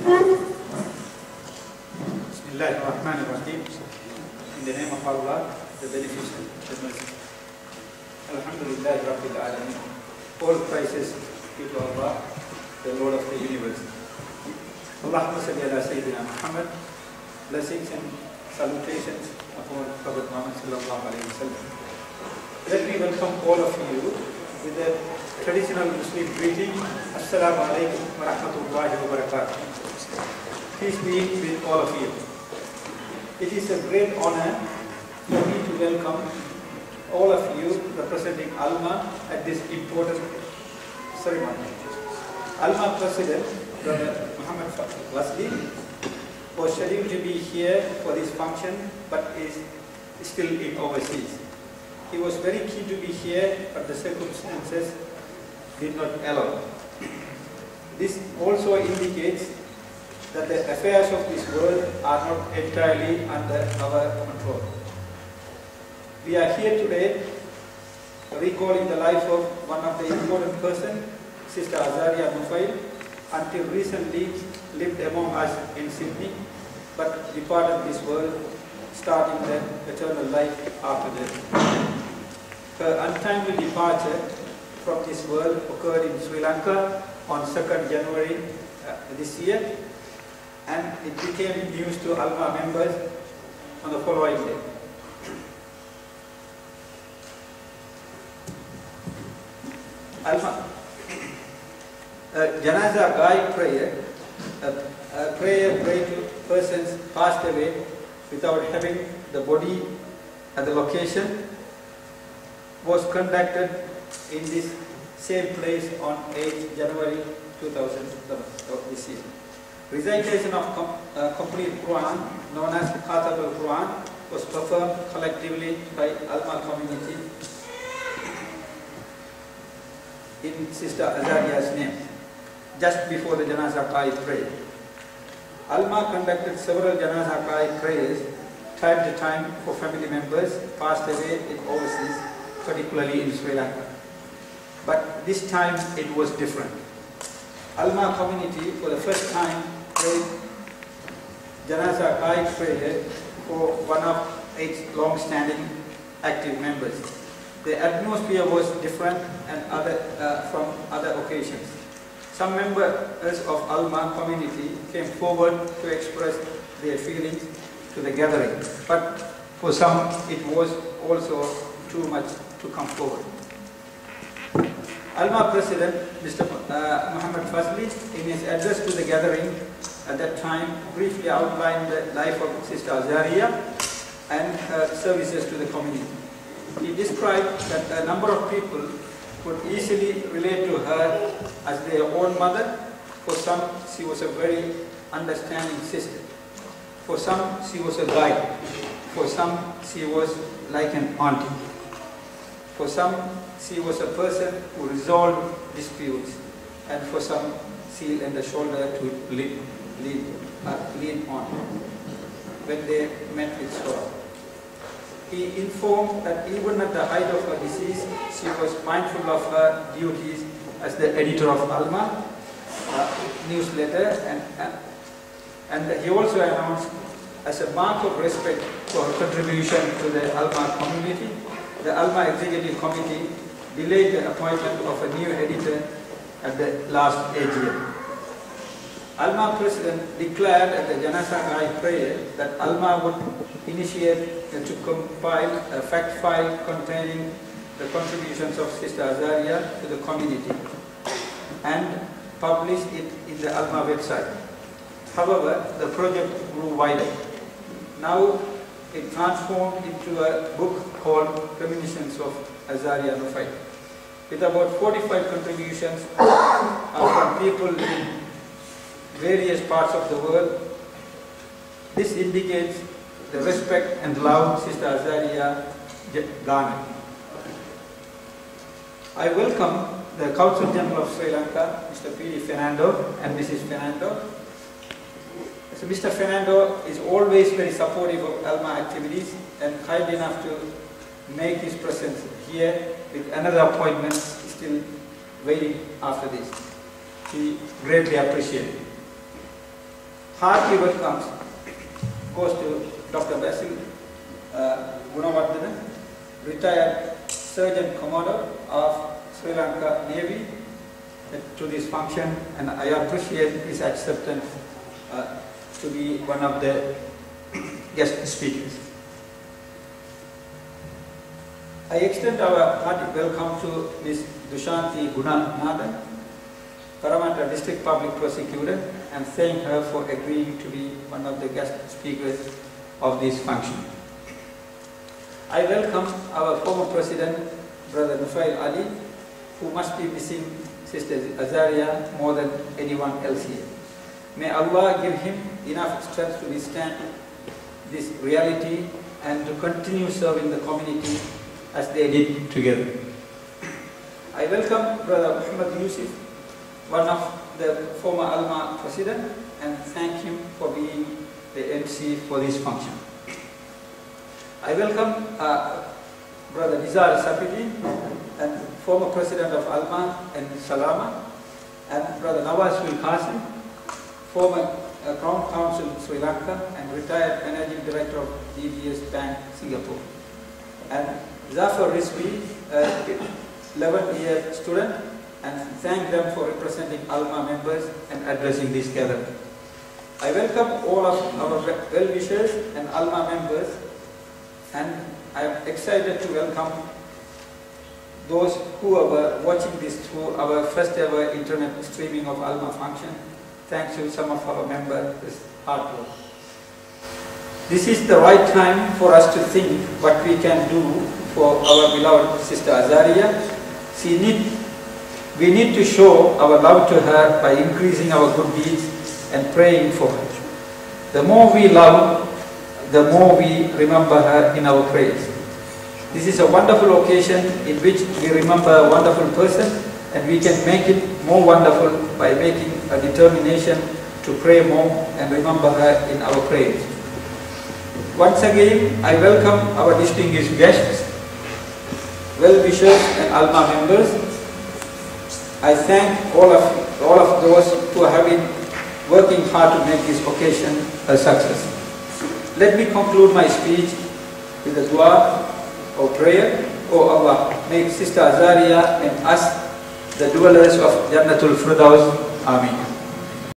Bismillahirrahmanirrahim. In the name of Allah, the Beneficent, the Merciful. Alhamdulillah Rabbil Alameen. All praises be to Allah, the Lord of the universe. Allahumma salli ala Sayyidina Mohamed. Blessings and salutations upon Prophet Muhammad sallallahu alayhi wa sallam. Let me welcome all of you with the traditional Muslim greeting. Assalamu alaikum wa rahmatullahi wa barakatuh. Peace be with all of you. It is a great honor for me to welcome all of you representing ALMA at this important ceremony. ALMA President, Brother Mohamed was scheduled to be here for this function but is still in overseas. He was very keen to be here, but the circumstances did not allow. This also indicates that the affairs of this world are not entirely under our control. We are here today recalling the life of one of the important persons, Sister Azaria Nufail, until recently lived among us in Sydney, but departed this world, starting the eternal life after death. Her untimely departure from this world occurred in Sri Lanka on 2nd January this year, and it became news to ALMA members on the following day. ALMA Janaza Gai prayer, a prayer prayed to persons passed away without having the body at the location, was conducted in this same place on 8th January 2011 this year. Recitation of complete Quran, known as Khatab al-Quran, was performed collectively by ALMA community in Sister Azaria's name, just before the Janazah Qai prayer. ALMA conducted several Janazah Qai prayers time to time for family members passed away in overseas, particularly in Sri Lanka. But this time it was different. ALMA community for the first time prayed Janazah Qai prayer for one of its long-standing active members. The atmosphere was different and from other occasions. Some members of ALMA community came forward to express their feelings to the gathering, but for some it was also too much to come forward. ALMA President Mr. Mohamed in his address to the gathering at that time briefly outlined the life of Sister Azaria and her services to the community. He described that a number of people could easily relate to her as their own mother. For some, she was a very understanding sister. For some, she was a guide. For some, she was like an auntie. For some, she was a person who resolved disputes. And for some, she lent a shoulder to lean on when they met with sorrow. He informed that even at the height of her disease, she was mindful of her duties as the editor of ALMA newsletter, and he also announced, as a mark of respect for her contribution to the ALMA community, the ALMA Executive Committee delayed the appointment of a new editor at the last AGM. ALMA President declared at the Janazah Qai prayer that ALMA would initiate to compile a fact file containing the contributions of Sister Azaria to the community and publish it in the ALMA website. However, the project grew wider. Now it transformed into a book called Reminiscences of Azaria Nufail, with about 45 contributions from people in various parts of the world. This indicates the respect and love Sister Azaria garnered. I welcome the Consul General of Sri Lanka, Mr. P. Fernando and Mrs. Fernando. So Mr. Fernando is always very supportive of ALMA activities and kind enough to make his presence here with another appointment still waiting after this. We greatly appreciate it. hearty welcomes goes to Dr. Basil Gunawardena, retired Surgeon Commodore of Sri Lanka Navy, to this function, and I appreciate his acceptance to be one of the guest speakers. I extend our hearty welcome to Ms. Dushanti Gunanathan, Parramatta District Public Prosecutor, and thank her for agreeing to be one of the guest speakers of this function. I welcome our former President, Brother Nufail Ali, who must be missing Sister Azaria more than anyone else here. May Allah give him enough strength to withstand this reality and to continue serving the community as they did together. I welcome Brother Mohamed Yusuf, one of the former ALMA President, and thank him for being the MC for this function. I welcome Brother Nizar Sapidi, and former President of ALMA and Salama, and Brother Nawaz Will Qasim, former Crown Counsel Sri Lanka and retired Managing Director of DBS Bank Singapore, and Zafar Rizvi, 11-year student, and thank them for representing ALMA members and addressing this gathering. I welcome all of our well-wishers and ALMA members, and I am excited to welcome those who are watching this through our first ever internet streaming of ALMA function. Thanks to some of our members, this hard work. This is the right time for us to think what we can do for our beloved Sister Azaria. We need to show our love to her by increasing our good deeds and praying for her. The more we love, the more we remember her in our prayers. This is a wonderful occasion in which we remember a wonderful person, and we can make it more wonderful by making a determination to pray more and remember her in our prayers. Once again, I welcome our distinguished guests, well-wishers and ALMA members. I thank all of those who have been working hard to make this occasion a success. Let me conclude my speech with a dua or prayer. Oh Allah, make Sister Azaria and us the dwellers of Jannatul Firdaus. Ameen.